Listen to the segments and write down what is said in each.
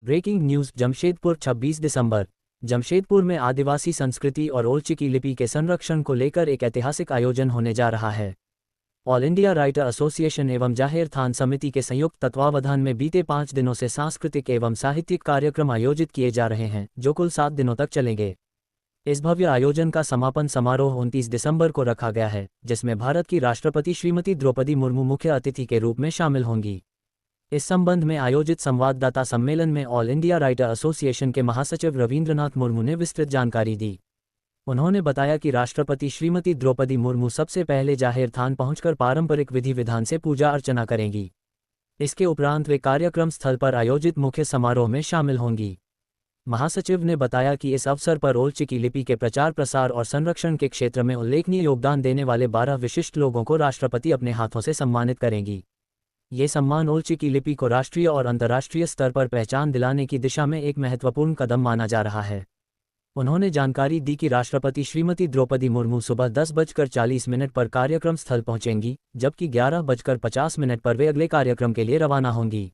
Breaking news Jamshedpur 26 दिसंबर। जमशेदपुर में आदिवासी संस्कृति और ओलचिकी लिपि के संरक्षण को लेकर एक ऐतिहासिक आयोजन होने जा रहा है। ऑल इंडिया राइटर एसोसिएशन एवं जाहिर थान समिति के संयुक्त तत्वावधान में बीते 5 दिनों से सांस्कृतिक एवं साहित्यिक कार्यक्रम आयोजित किए जा रहे हैं, जो कुल 7 दिनों तक चलेंगे। इस भव्य आयोजन का समापन समारोह 29 दिसंबर को रखा गया है, जिसमें भारत की राष्ट्रपति श्रीमती द्रौपदी मुर्मू मुख्य अतिथि के रूप में शामिल होंगी। इस संबंध में आयोजित संवाददाता सम्मेलन में ऑल इंडिया राइटर एसोसिएशन के महासचिव रविंद्रनाथ मुर्मू ने विस्तृत जानकारी दी। उन्होंने बताया कि राष्ट्रपति श्रीमती द्रौपदी मुर्मू सबसे पहले जाहिर थान पहुंचकर पारंपरिक विधि विधान से पूजा अर्चना करेंगी। इसके उपरांत वे कार्यक्रम स्थल पर आयोजित मुख्य समारोह में शामिल होंगी। महासचिव ने बताया कि इस अवसर पर ओलचिकी लिपि के प्रचार प्रसार और संरक्षण के क्षेत्र में उल्लेखनीय योगदान देने वाले 12 विशिष्ट लोगों को राष्ट्रपति अपने हाथों से सम्मानित करेंगी। ये सम्मान ओलचिकी लिपि को राष्ट्रीय और अंतर्राष्ट्रीय स्तर पर पहचान दिलाने की दिशा में एक महत्वपूर्ण कदम माना जा रहा है। उन्होंने जानकारी दी कि राष्ट्रपति श्रीमती द्रौपदी मुर्मू सुबह 10:40 पर कार्यक्रम स्थल पहुंचेंगी, जबकि 11:50 पर वे अगले कार्यक्रम के लिए रवाना होंगी।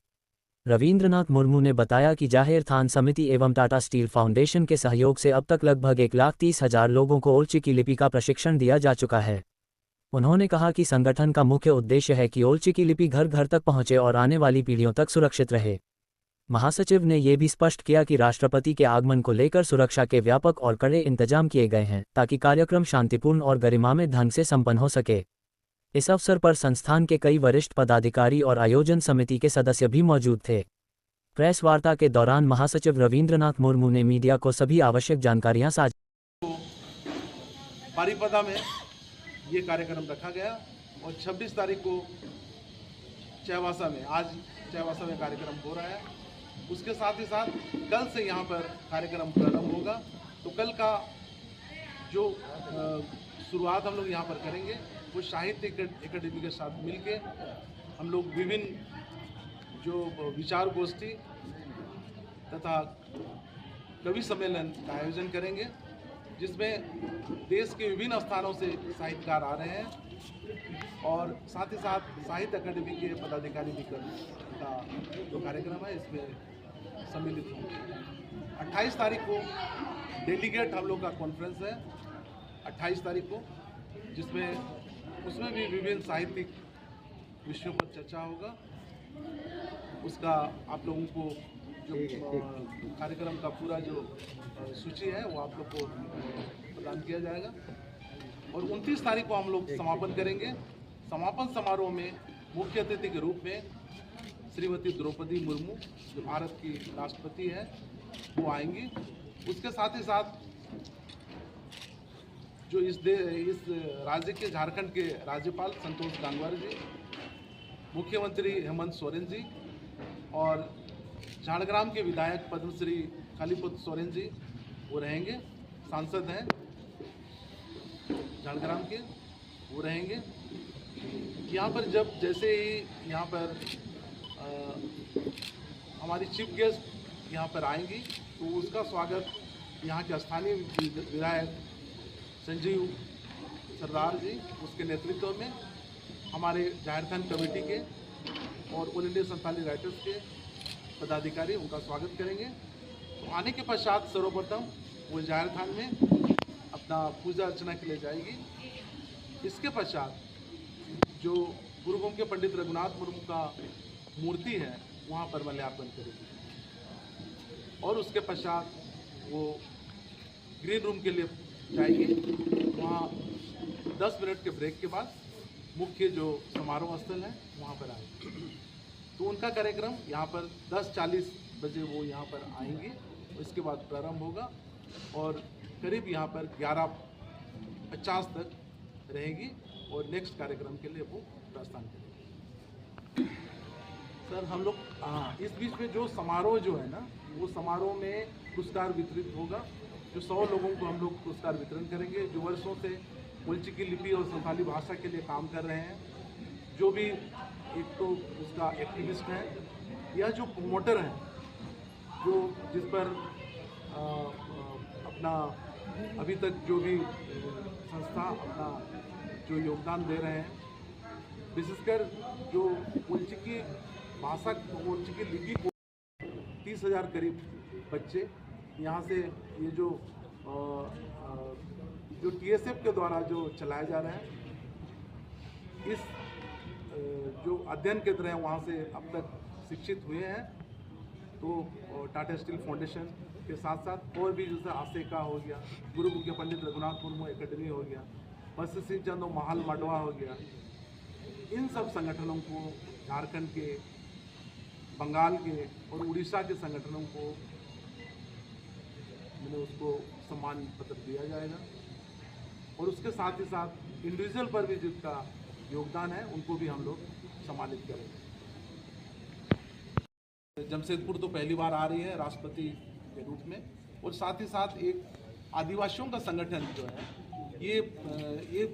रविंद्रनाथ मुर्मू ने बताया कि जाहिर थान समिति एवं टाटा स्टील फाउंडेशन के सहयोग से अब तक लगभग 1,30,000 लोगों को ओलचिकी लिपि का प्रशिक्षण दिया जा चुका है। उन्होंने कहा कि संगठन का मुख्य उद्देश्य है कि ओलचिकी लिपि घर घर तक पहुंचे और आने वाली पीढ़ियों तक सुरक्षित रहे। महासचिव ने यह भी स्पष्ट किया कि राष्ट्रपति के आगमन को लेकर सुरक्षा के व्यापक और कड़े इंतजाम किए गए हैं, ताकि कार्यक्रम शांतिपूर्ण और गरिमामय ढंग से संपन्न हो सके। इस अवसर पर संस्थान के कई वरिष्ठ पदाधिकारी और आयोजन समिति के सदस्य भी मौजूद थे। प्रेस वार्ता के दौरान महासचिव रविंद्रनाथ मुर्मू ने मीडिया को सभी आवश्यक जानकारियां साझा। बारीपदा में ये कार्यक्रम रखा गया और 26 तारीख को आज चाईबासा में कार्यक्रम हो रहा है। उसके साथ ही साथ कल से यहाँ पर कार्यक्रम प्रारंभ होगा। तो कल का जो शुरुआत हम लोग यहाँ पर करेंगे वो साहित्य एकेडमी के साथ मिलके हम लोग विभिन्न जो विचार गोष्ठी तथा कवि सम्मेलन का आयोजन करेंगे, जिसमें देश के विभिन्न स्थानों से साहित्यकार आ रहे हैं और साथ ही साथ साहित्य अकादमी के पदाधिकारी भी का जो कार्यक्रम है इसमें सम्मिलित होंगे। 28 तारीख को डेलीगेट हम लोग का कॉन्फ्रेंस है, 28 तारीख को, उसमें भी विभिन्न साहित्यिक विषयों पर चर्चा होगा। उसका आप लोगों को जो कार्यक्रम का पूरा जो सूची है वो आप लोग को प्रदान किया जाएगा। और 29 तारीख को हम लोग समापन करेंगे। समापन समारोह में मुख्य अतिथि के रूप में श्रीमती द्रौपदी मुर्मू जो भारत की राष्ट्रपति है वो आएंगी। उसके साथ ही साथ जो इस राज्य के झारखंड के राज्यपाल संतोष गंगवार जी, मुख्यमंत्री हेमंत सोरेन जी और झाड़ग्राम के विधायक पद्मश्री कालीपद सोरेन जी वो रहेंगे, सांसद हैं झाड़ग्राम के, वो रहेंगे यहाँ पर। जैसे ही यहाँ पर हमारी चीफ गेस्ट यहाँ पर आएंगी तो उसका स्वागत यहाँ के स्थानीय विधायक संजीव सरदार जी उसके नेतृत्व में हमारे जाहिर थान कमेटी के और ऑल इंडिया संथाली राइटर्स के पदाधिकारी उनका स्वागत करेंगे। तो आने के पश्चात सर्वप्रथम वो जाहिर थान में अपना पूजा अर्चना के लिए जाएगी। इसके पश्चात जो गुरुगोम के पंडित रघुनाथ मुर्मू का मूर्ति है वहाँ पर माल्यार्पण करेगी और उसके पश्चात वो ग्रीन रूम के लिए जाएगी। वहाँ 10 मिनट के ब्रेक के बाद मुख्य जो समारोह स्थल है वहाँ पर आएगी। तो उनका कार्यक्रम यहाँ पर 10:40 बजे वो यहाँ पर आएंगे। इसके बाद प्रारंभ होगा और करीब यहाँ पर 11:50 तक रहेगी और नेक्स्ट कार्यक्रम के लिए वो प्रस्थान करेगी। सर हम लोग इस बीच में जो समारोह जो है ना वो समारोह में पुरस्कार वितरित होगा। जो 100 लोगों को हम लोग पुरस्कार वितरण करेंगे जो वर्षों से ओलचिकी लिपि और संथाली भाषा के लिए काम कर रहे हैं। जो भी एक तो उसका एक्टिविस्ट है या जो प्रोमोटर है जो जिस पर अपना अभी तक जो भी संस्था अपना जो योगदान दे रहे हैं, विशेषकर जो ओलचिकी भाषा ओलचिकी लिपि को 30 30,000 करीब बच्चे यहाँ से ये जो TSF के द्वारा जो चलाए जा रहे हैं, इस जो अध्ययन केंद्र हैं वहाँ से अब तक शिक्षित हुए हैं। तो टाटा स्टील फाउंडेशन के साथ साथ और भी जैसे आसेका हो गया, गुरु मुख्य पंडित रघुनाथ मुर्मू एकेडमी हो गया, बस सिंह चंद महाल मडवा हो गया, इन सब संगठनों को, झारखंड के, बंगाल के और उड़ीसा के संगठनों को मैंने उसको सम्मान पत्र दिया जाएगा। और उसके साथ ही साथ इंडिविजुअल पर भी जिसका योगदान है उनको भी हम लोग सम्मानित करेंगे। जमशेदपुर तो पहली बार आ रही है राष्ट्रपति के रूप में, और साथ ही साथ एक आदिवासियों का संगठन जो है ये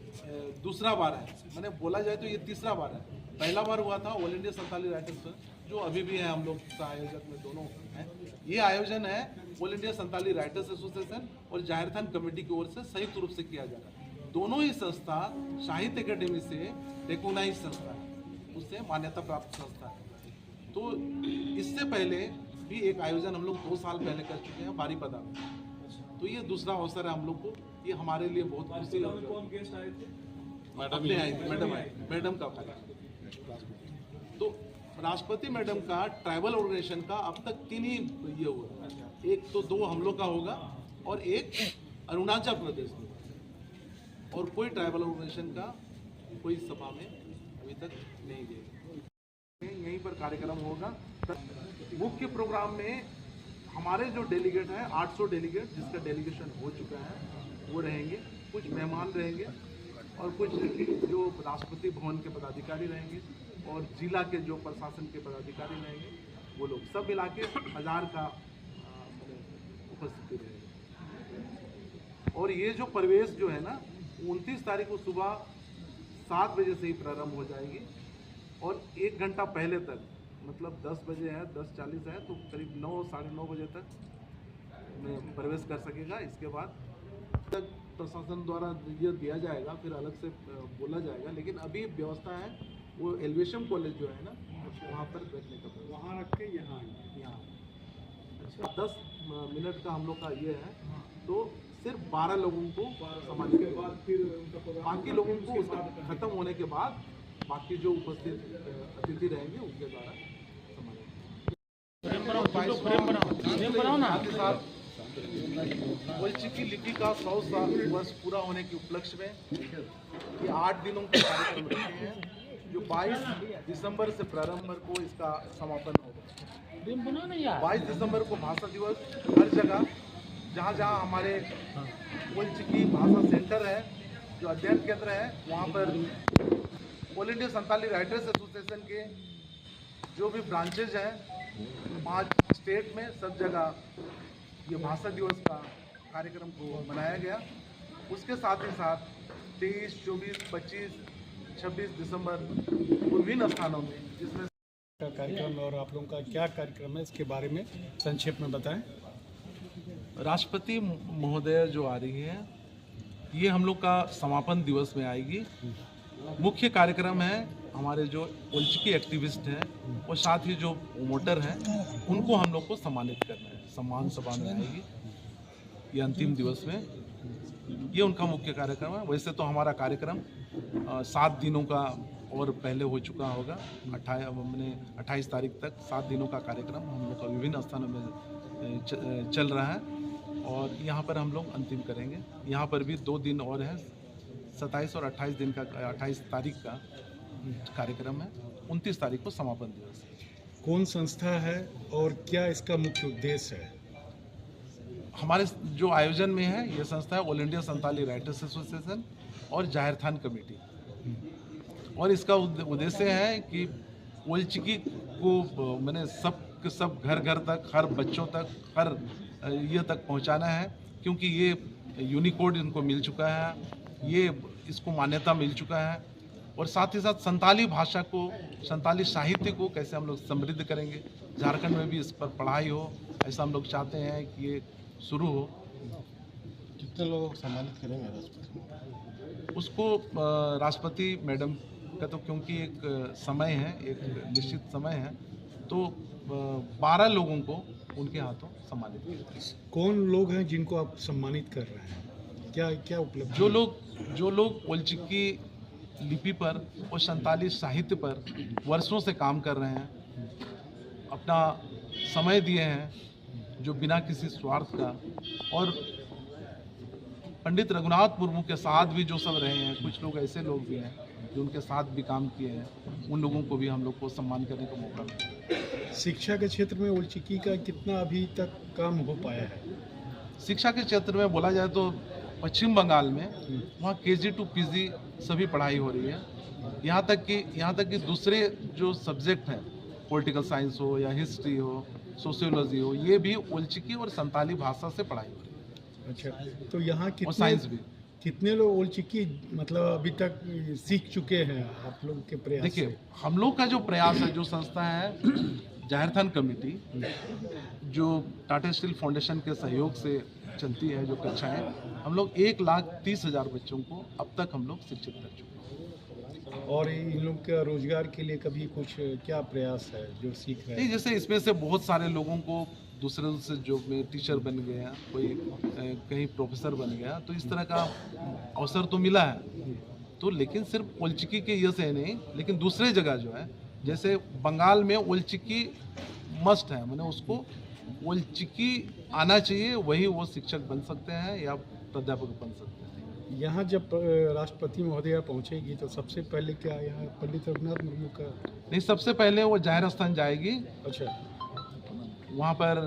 दूसरा बार है। मैंने बोला जाए तो ये तीसरा बार है। पहला बार हुआ था ऑल इंडिया संताली राइटर्स जो अभी भी है, हम लोग का आयोजक में दोनों हैं। ये आयोजन है all India Santali writers association और जाहिरथान कमेटी की ओर से संयुक्त रूप से किया जा रहा है। दोनों ही संस्था साहित्य अकेडमी से रिकॉग्नाइज संस्था है, उससे मान्यता प्राप्त संस्था है। तो इससे पहले भी एक आयोजन हम लोग 2 साल पहले कर चुके हैं बारीपदा में। तो ये दूसरा अवसर है हम लोग को, ये हमारे लिए बहुत खुशी है। मैडम का तो राष्ट्रपति मैडम का ट्राइबल ऑर्गेनाइजेशन का अब तक 3 ही ये हुआ, एक तो 2 हम लोग का होगा और एक अरुणाचल प्रदेश में, और कोई ट्राइबल ऑर्गेनाइजेशन का कोई सभा में अभी तक नहीं गए। यहीं पर कार्यक्रम होगा। मुख्य प्रोग्राम में हमारे जो डेलीगेट हैं 800 डेलीगेट, जिसका डेलीगेशन हो चुका है, वो रहेंगे। कुछ मेहमान रहेंगे और कुछ जो राष्ट्रपति भवन के पदाधिकारी रहेंगे और जिला के जो प्रशासन के पदाधिकारी रहेंगे, वो लोग सब मिला के 1000 का उपस्थिति रहेगी। और ये जो प्रवेश जो है ना 29 तारीख को सुबह 7 बजे से ही प्रारंभ हो जाएगी और 1 घंटा पहले तक, मतलब 10 बजे है, 10:40 है, तो करीब 9 साढ़े 9 बजे तक में प्रवेश कर सकेगा। इसके बाद तक प्रशासन द्वारा ये दिया जाएगा, फिर अलग से बोला जाएगा। लेकिन अभी व्यवस्था है वो एलिवेशन कॉलेज जो है ना, वहाँ पर बैठने का, वहाँ रख के यहाँ अच्छा 10 मिनट का हम लोग का ये है। तो सिर्फ 12 लोगों को सम्मानित के बाद फिर बाकी लोगों को खत्म होने के बाद बाकी जो उपस्थित अतिथि रहेंगे उनके द्वारा सम्मानित। ओलचिकी लिपि का 100 वर्ष पूरा होने के उपलक्ष्य में ये 8 दिनों के कार्यक्रम रखे हैं, जो 22 दिसंबर से प्रारंभ को इसका समापन होगा। 22 दिसंबर को भाषा दिवस हर जगह जहाँ जहाँ हमारे ओलचिकी भाषा सेंटर है, जो अध्ययन केंद्र है, वहाँ पर all India Santali writers association के जो भी ब्रांचेज हैं 5 स्टेट में, सब जगह ये भाषा दिवस का कार्यक्रम को मनाया गया। उसके साथ ही साथ 23, 24, 25, 26 दिसंबर विभिन्न स्थानों में जिसमें का कार्यक्रम और आप लोगों का क्या कार्यक्रम है, इसके बारे में संक्षेप में बताएं। राष्ट्रपति महोदय जो आ रही है, ये हम लोग का समापन दिवस में आएगी। मुख्य कार्यक्रम है हमारे जो ओलचिकी एक्टिविस्ट हैं और साथ ही जो प्रोमोटर हैं, उनको हम लोग को सम्मानित करना है। सम्मान सभा में आएगी ये अंतिम दिवस में, ये उनका मुख्य कार्यक्रम है। वैसे तो हमारा कार्यक्रम 7 दिनों का और पहले हो चुका होगा। 28 तारीख तक 7 दिनों का कार्यक्रम हम लोग का विभिन्न स्थानों में चल रहा है और यहाँ पर हम लोग अंतिम करेंगे। यहाँ पर भी 2 दिन और है, 27 और 28 दिन का, 28 तारीख का कार्यक्रम है। 29 तारीख को समापन दिवस है। कौन संस्था है और क्या इसका मुख्य उद्देश्य है? हमारे जो आयोजन में है ये संस्था है all India Santali writers association और जाहिरथान कमेटी, और इसका उद्देश्य है कि ओलचिकी को मैंने सब घर घर तक, हर बच्चों तक, हर ये तक पहुंचाना है, क्योंकि ये यूनिकोड इनको मिल चुका है, ये इसको मान्यता मिल चुका है। और साथ ही साथ संताली भाषा को, संताली साहित्य को कैसे हम लोग समृद्ध करेंगे, झारखंड में भी इस पर पढ़ाई हो, ऐसा हम लोग चाहते हैं कि ये शुरू हो। कितने लोगों को सम्मानित करेंगे राष्ट्रपति? उसको राष्ट्रपति मैडम का तो क्योंकि एक समय है, एक निश्चित समय है, तो 12 लोगों को उनके हाथों सम्मानित किया। कौन लोग हैं जिनको आप सम्मानित कर रहे हैं, क्या क्या उपलब्ध? जो लोग ओलचिकी लिपि पर और संताली साहित्य पर वर्षों से काम कर रहे हैं, अपना समय दिए हैं, जो बिना किसी स्वार्थ का, और पंडित रघुनाथ मुर्मू के साथ भी जो सब रहे हैं, कुछ लोग ऐसे लोग भी हैं जो उनके साथ भी काम किए हैं, उन लोगों को भी हम लोग को सम्मान करने का मौका मिला। शिक्षा के क्षेत्र में ओलचिकी का कितना अभी तक काम हो पाया है? शिक्षा के क्षेत्र में बोला जाए तो पश्चिम बंगाल में वहाँ KG to PG सभी पढ़ाई हो रही है। यहाँ तक कि दूसरे जो सब्जेक्ट हैं, पॉलिटिकल साइंस हो या हिस्ट्री हो, सोशियोलॉजी हो, ये भी ओलचिकी और संताली भाषा से पढ़ाई हो रही है। अच्छा, तो यहाँ और साइंस भी। कितने लोग ओलचिकी मतलब अभी तक सीख चुके हैं आप लोग के प्रयास देखिए, से? हम लोग का जो प्रयास है, जो संस्था है जाहिर कमेटी, जो टाटा स्टील फाउंडेशन के सहयोग से चलती है, जो कक्षाएं, हम लोग 1,30,000 बच्चों को अब तक हम लोग शिक्षित कर चुके हैं। और इन लोग का रोजगार के लिए कभी कुछ क्या प्रयास है जो सीख रहे नहीं, हैं? जैसे इसमें से बहुत सारे लोगों को दूसरे जॉब में टीचर बन गया, कोई कहीं प्रोफेसर बन गया, तो इस तरह का अवसर तो मिला है। तो लेकिन सिर्फ ओलचिकी के ये से नहीं, लेकिन दूसरे जगह जो है, जैसे बंगाल में ओलचिकी मस्ट है, मैंने उसको ओलचिकी आना चाहिए, वही वो शिक्षक बन सकते हैं या प्राध्यापक बन सकते हैं। यहाँ जब राष्ट्रपति महोदया पहुँचेगी तो सबसे पहले क्या यहाँ पंडित रघुनाथ मुर्मू का? नहीं, सबसे पहले वो जाहिर स्थान जाएगी, अच्छा, वहाँ पर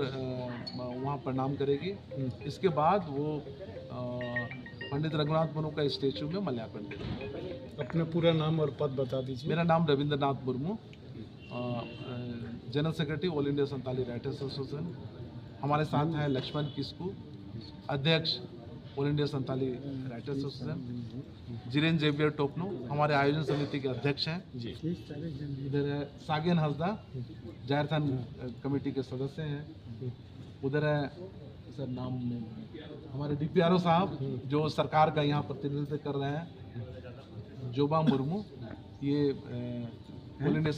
प्रणाम करेगी। इसके बाद वो पंडित रघुनाथ मुर्मू का स्टेचू में माल्यार्पण करेगी। अपना पूरा नाम और पद बता दीजिए। मेरा नाम Ravindranath Murmu, general secretary all India Santali writers association. हमारे साथ हैं लक्ष्मण किस्कू, अध्यक्ष all India Santali writers association. Jiren Xavier Topno हमारे आयोजन समिति के अध्यक्ष हैं। इधर है सागेन हंसदा, जायरथान कमेटी के सदस्य हैं। उधर है सर नाम में हमारे DPRO साहब, जो सरकार का यहाँ प्रतिनिधित्व कर रहे हैं। जोबा मुर्मू, ये ऑल इंडिया